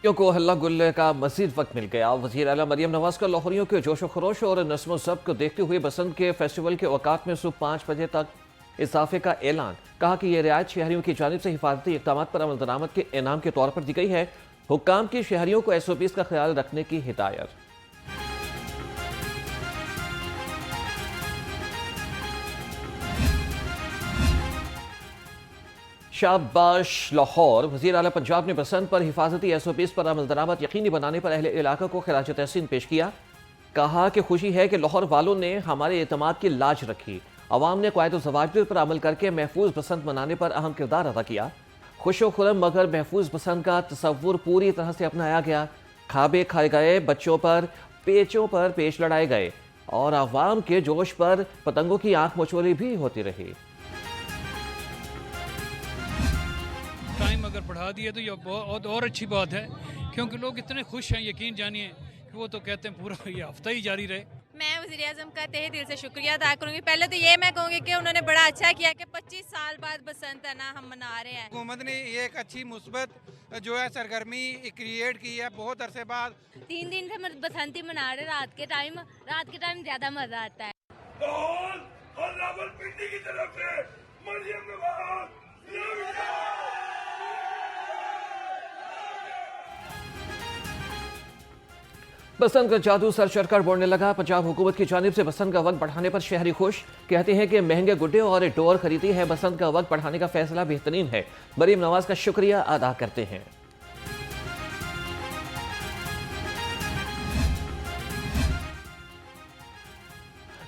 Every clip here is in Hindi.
को हल्ला गुल्ले का मजीद वक्त मिल गया। वज़ीर आला मरियम नवाज का लाहौरियों के जोशो खरोश और नस्मो ज़ब्त को देखते हुए बसंत के फेस्टिवल के औकात में सुबह 5 बजे तक इजाफे का ऐलान। कहा कि यह रियायत शहरियों की जानिब से हिफाजती इक़दाम पर अमल दरामद के इनाम के तौर पर दी गई है। हुक्काम की शहरियों को SOPs का ख्याल रखने की हिदायत। शाबाश लाहौर। वज़ीर आला पंजाब ने बसंत पर हिफाजती SOPs पर अमल दरामद यकीनी बनाने पर अहले इलाका को खिराज तहसीन पेश किया। कहा कि खुशी है कि लाहौर वालों ने हमारे एतमाद की लाज रखी। अवाम ने क़वायद ज़वाबित पर अमल करके महफूज बसंत मनाने पर अहम किरदार अदा किया। खुशो खुरम मगर महफूज बसंत का तसव्वुर पूरी तरह से अपनाया गया। खाबे खाए गए, बच्चों पर पेश लड़ाए गए और अवाम के जोश पर पतंगों की आंख मचोली भी होती रही। टाइम अगर बढ़ा दिए तो यह बहुत और अच्छी बात है, क्योंकि लोग इतने खुश हैं, यकीन जानिए कि वो तो कहते हैं पूरा ये हफ्ता ही जारी रहे। मैं वज़ीर आज़म का तहे दिल से शुक्रिया अदा करूंगी। पहले तो ये मैं कहूँगी कि उन्होंने बड़ा अच्छा किया कि 25 साल बाद बसंत है ना हम मना रहे हैं। हुकूमत ने ये एक अच्छी मुस्बत जो है सरगर्मी क्रिएट की है बहुत अरसे बाद। 3 दिन से बसंती मना रहे रात के टाइम ज़्यादा मज़ा आता है। बसंत का जादू सर चढ़कर बोलने लगा। पंजाब हुकूमत की जानिब से बसंत का वक्त बढ़ाने पर शहरी खुश। कहते हैं कि महंगे गुड्डे और डोर खरीदी है। बसंत का वक्त बढ़ाने का फैसला बेहतरीन है। मरीम नवाज का शुक्रिया अदा करते हैं।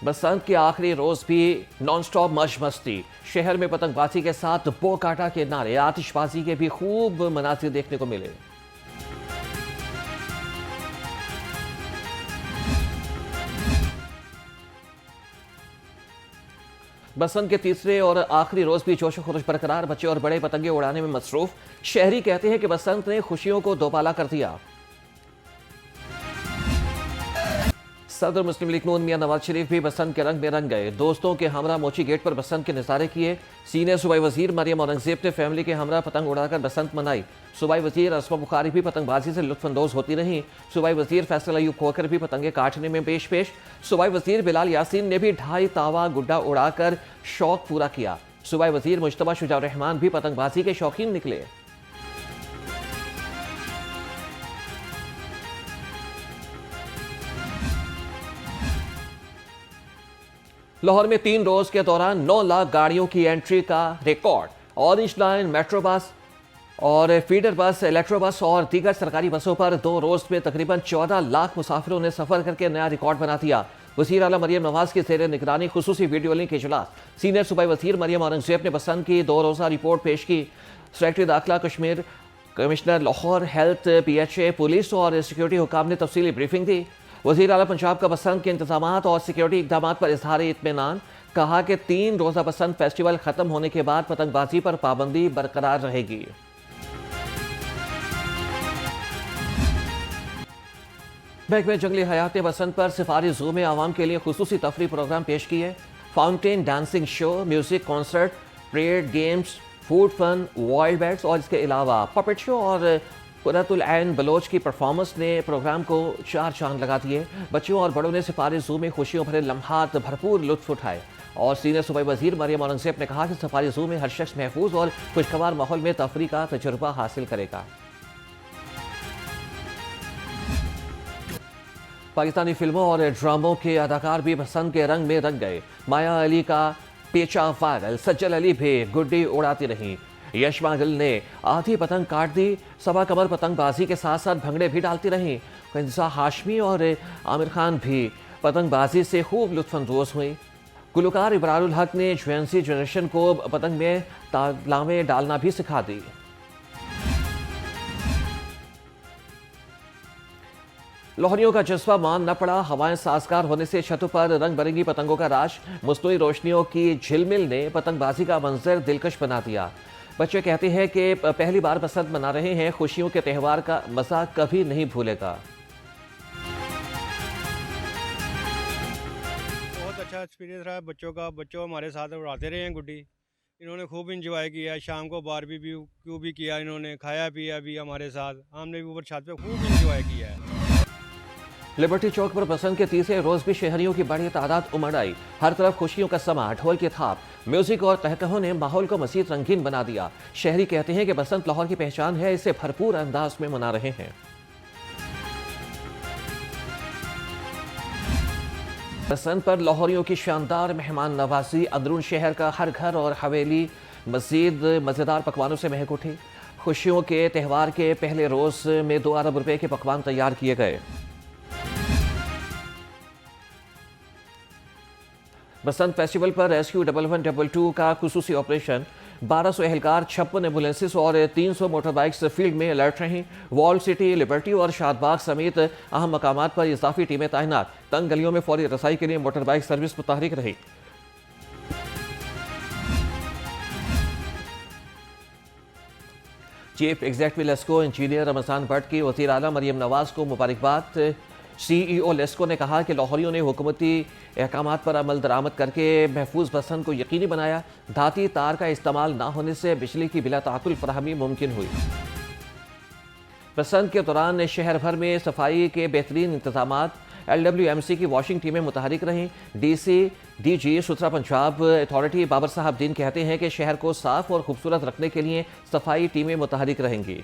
बसंत के आखिरी रोज भी नॉन स्टॉप मौज मस्ती। शहर में पतंगबाजी के साथ बो काटा के नारे, आतिशबाजी के भी खूब मनाजिर देखने को मिले। बसंत के तीसरे और आखिरी रोज भी जोश खरोश बरकरार। बच्चे और बड़े पतंगे उड़ाने में मसरूफ। शहरी कहते हैं कि बसंत ने खुशियों को दोबाला कर दिया। सदर मुस्लिम लीग नून मियां नवाज शरीफ भी बसंत के रंग में रंग गए। दोस्तों के हमरा मोची गेट पर बसंत के नज़ारे किए। सीनियर सूबाई वजीर मरियम औरंगजेब ने फैमिली के हमरा पतंग उड़ाकर बसंत मनाई। सूबाई वजीर असमा बुखारी भी पतंगबाजी से लुत्फानंदोज होती रहीं। सूबाई वजीर फैसल अयूब खोकर भी पतंगे काटने में पेश। सूबाई वजीर बिलाल यासीन ने भी 2.5 तावा गुड्डा उड़ाकर शौक पूरा किया। सूबाई वजीर मुश्तबा शुजा रहमान भी पतंगबाजी के शौकीन निकले। लाहौर में 3 रोज के दौरान 9 लाख गाड़ियों की एंट्री का record. Orange line, metro bus और फीडर बस, इलेक्ट्रो बस और दीगर सरकारी बसों पर 2 रोज में तकरीबन 14 लाख मुसाफिरों ने सफर करके नया रिकॉर्ड बना दिया। वज़ीर आला मरियम नवाज की ज़ेर निगरानी खुसूसी वीडियो लिंक इजलास। सीनियर सूबाई वज़ीर मरियम औरंगजेब ने बसंत की 2 रोज़ा रिपोर्ट पेश की। सेक्रेटरी दाखिला Kashmir, commissioner Lahore, health, PHA, police और सिक्योरिटी हुकाम ने तफसीली ब्रीफिंग दी। वज़ीर आला पंजाब का बसंत के इंतजामात और सिक्योरिटी इक़दाम पर इजहार इत्मीनान। कहा कि 3 रोज़ा बसंत फेस्टिवल खत्म होने के बाद पतंगबाजी पर पाबंदी बरकरार रहेगी। महकमे जंगली हयात ने बसंत पर सिफारी जू में आवाम के लिए खुसूसी तफरी प्रोग्राम पेश किए। Fountain, dancing show, music concert, parade, games, food fun, wild bats और इसके अलावा पपेट शो और कुरतुल ऐन बलोच की परफॉर्मेंस ने प्रोग्राम को 4 चांद लगा दिए। बच्चों और बड़ों ने सफारी जू में खुशियों भरे लम्हात भरपूर लुत्फ उठाए। और सीनियर सूबाई वजीर मरियम औरंगजेब ने कहा कि सफारी जू में हर शख्स महफूज और खुशगवार माहौल में तफरी का तजुर्बा हासिल करेगा। पाकिस्तानी फिल्मों और ड्रामों के अदाकार भी बसंत के रंग में रंग गए। माया अली का पेचा वायरल, सज्जल अली भी गुड्डी उड़ाती रहीं। यशमा गिल ने आधी पतंग काट दी। सबा कमर पतंगबाजी के साथ साथ भंगड़े भी डालती रहीं। कंजा हाशमी और आमिर खान भी पतंगबाजी से खूब लुत्फानंदोज हुई। गुलकार इबरारुल हक ने ज्वेंसी जनरेशन को पतंग में तालावें डालना भी सिखा दी। लाहौरियों का जज्बा मान न पड़ा। हवाएं साजगार होने से छतों पर रंग बिरंगी पतंगों का राश। मुस्तवी रोशनियों की झिलमिल ने पतंगबाजी का मंजर दिलकश बना दिया। बच्चे कहते हैं कि पहली बार बसंत मना रहे हैं। खुशियों के त्यौहार का मजा कभी नहीं भूलेगा। बहुत अच्छा एक्सपीरियंस रहा बच्चों का। बच्चों हमारे साथ उड़ाते रहे हैं गुड्डी, इन्होंने खूब इंजॉय किया, शाम को बारबेक्यू भी किया, इन्होंने खाया पिया भी हमारे साथ, हमने भी ऊपर छत पे खूब इंजॉय किया है। लिबर्टी चौक पर बसंत के तीसरे रोज भी शहरियों की बड़ी तादाद उमड़ आई। हर तरफ खुशियों का समा, ढोल की थाप, म्यूजिक और कहकहों ने माहौल को मजीद रंगीन बना दिया। शहरी कहते हैं कि बसंत लाहौर की पहचान है, इसे भरपूर अंदाज में मना रहे हैं। बसंत पर लाहौरियों की शानदार मेहमान नवाजी, अंदरून शहर का हर घर और हवेली मजीद मज़ेदार पकवानों से महक उठी। खुशियों के त्यौहार के पहले रोज में 2 अरब रुपए के पकवान तैयार किए गए। बसंत फेस्टिवल पर रेस्क्यू 1112 का खुसूसी ऑपरेशन, 1200 एहलकार, 56 एम्बुलेंसेस और 300 मोटर बाइक्स फील्ड में अलर्ट रहीं। वॉल सिटी, लिबर्टी और शादबाग समेत अहम मकामात पर इजाफी टीमें तैनात। तंग गलियों में फौरी रसाई के लिए मोटर बाइक सर्विस मुतहरिक रही। Chief executive LESCO engineer Ramzan Bhatt की वज़ीर आला मरियम नवाज को मुबारकबाद। CEO लेस्को ने कहा कि लाहौरियों ने हुकूमती अहकामात पर अमल दरामद करके महफूज बसंत को यकीनी बनाया। धाती तार का इस्तेमाल न होने से बिजली की बिला ताकुल फराहमी मुमकिन हुई। बसंत के दौरान शहर भर में सफाई के बेहतरीन इंतजाम, LWMC की वॉशिंग टीमें मुतहरिक रहीं। DC DG सुथरा पंजाब अथॉरिटी बाबर साहब दीन कहते हैं कि शहर को साफ और खूबसूरत रखने के लिए सफाई टीमें मुतहरिक रहेंगी।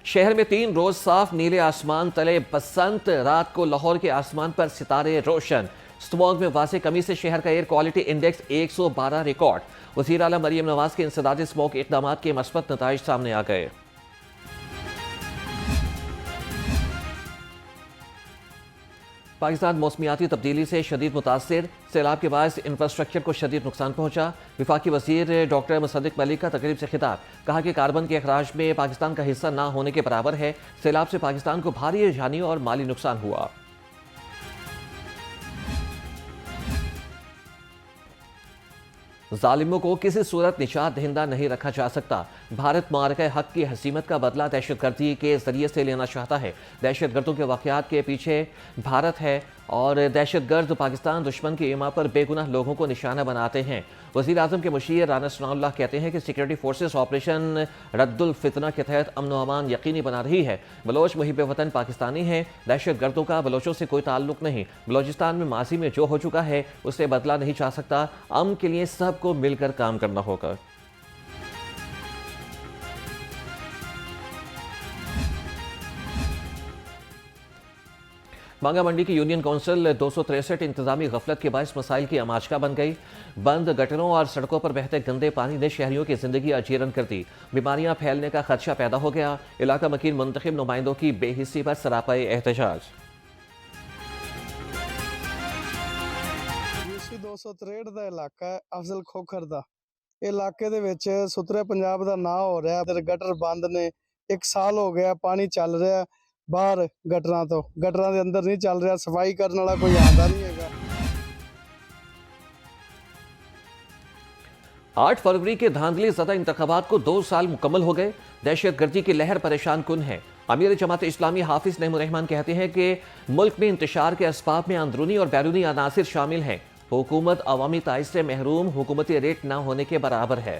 शहर में 3 रोज साफ नीले आसमान तले बसंत, रात को लाहौर के आसमान पर सितारे रोशन। स्मॉग में वाज़े कमी से शहर का एयर क्वालिटी इंडेक्स 112 रिकॉर्ड। वज़ीर आला मरियम नवाज के इंसदाद स्मॉग इक़दाम के मस्बत नताइज सामने आ गए। पाकिस्तान मौसमियाती तब्दीली से शदीद मुतासिर, सैलाब के बायस इंफ्रास्ट्रक्चर को शदीद नुकसान पहुंचा। वफाकी वज़ीर डॉक्टर मुसद्दिक मलिक का तकरीब से खिताब, कहा कि कार्बन के अखराज में पाकिस्तान का हिस्सा ना होने के बराबर है। सैलाब से पाकिस्तान को भारी जानी और माली नुकसान हुआ। जालिमों को किसी सूरत निजात दहिंदा नहीं रखा जा सकता। भारत मारका हक की हसीमत का बदला दहशतगर्दी के जरिए से लेना चाहता है। दहशतगर्दों के वाक़यात के पीछे भारत है और दहशतगर्द पाकिस्तान दुश्मन की इमा पर बेगुनाह लोगों को निशाना बनाते हैं। वज़ीर आज़म के मुशीर राना सनाउल्लाह कहते हैं कि सिक्योरिटी फोर्सेस ऑपरेशन रद्दुल फितना के तहत अमन व अमान यकीनी बना रही है। बलोच मुहिब वतन पाकिस्तानी हैं, दहशतगर्दों का बलोचों से कोई ताल्लुक नहीं। बलोचिस्तान में माजी में जो हो चुका है उसे बदला नहीं जा सकता। अमन के लिए सबको मिलकर काम करना होगा। मांगा मंडी की यूनियन काउंसिल 263 इंतजामी गफलत के बायस मसाइल की आमाचका बन गई। बंद गटरों और सड़कों पर बहते गंदे पानी ने शहरियों की जिंदगी अजीरन कर दी। बीमारियां फैलने का खदशा पैदा हो गया। इलाका मकीन मुंतखब नुमाइंदों की बेहिस्सी पर सरापाए एहतजाज। 263 ਦਾ ਇਲਾਕਾ ਹੈ ਅਫਜ਼ਲ ਖੋਖਰ ਦਾ। ਇਲਾਕੇ ਦੇ ਵਿੱਚ ਸੁਥਰੇ ਪੰਜਾਬ ਦਾ ਨਾਂ ਹੋ ਰਿਹਾ। ਇਧਰ ਗਟਰ ਬੰਦ ਨੇ, 1 ਸਾਲ ਹੋ ਗਿਆ ਪਾਣੀ ਚੱਲ ਰਿਹਾ ਬਾਹਰ ਗਟਰਾਂ ਤੋਂ, ਗਟਰਾਂ ਦੇ ਅੰਦਰ ਨਹੀਂ ਚੱਲ ਰਿਹਾ। ਸਫਾਈ ਕਰਨ ਵਾਲਾ ਕੋਈ ਆਉਂਦਾ ਨਹੀਂ ਹੈਗਾ। 8 फरवरी के धांधली ज़दा इंतखाबात को 2 साल मुकम्मल हो गए। दहशतगर्दी की लहर परेशान कुन है। अमीर जमात इस्लामी हाफिज नईमुर्रहमान कहते हैं कि मुल्क में इंतशार के असबाब में अंदरूनी और बैरूनी अनासिर शामिल हैं। हुकूमत अवामी ताइज से महरूम हुकूमती रेट न होने के बराबर है।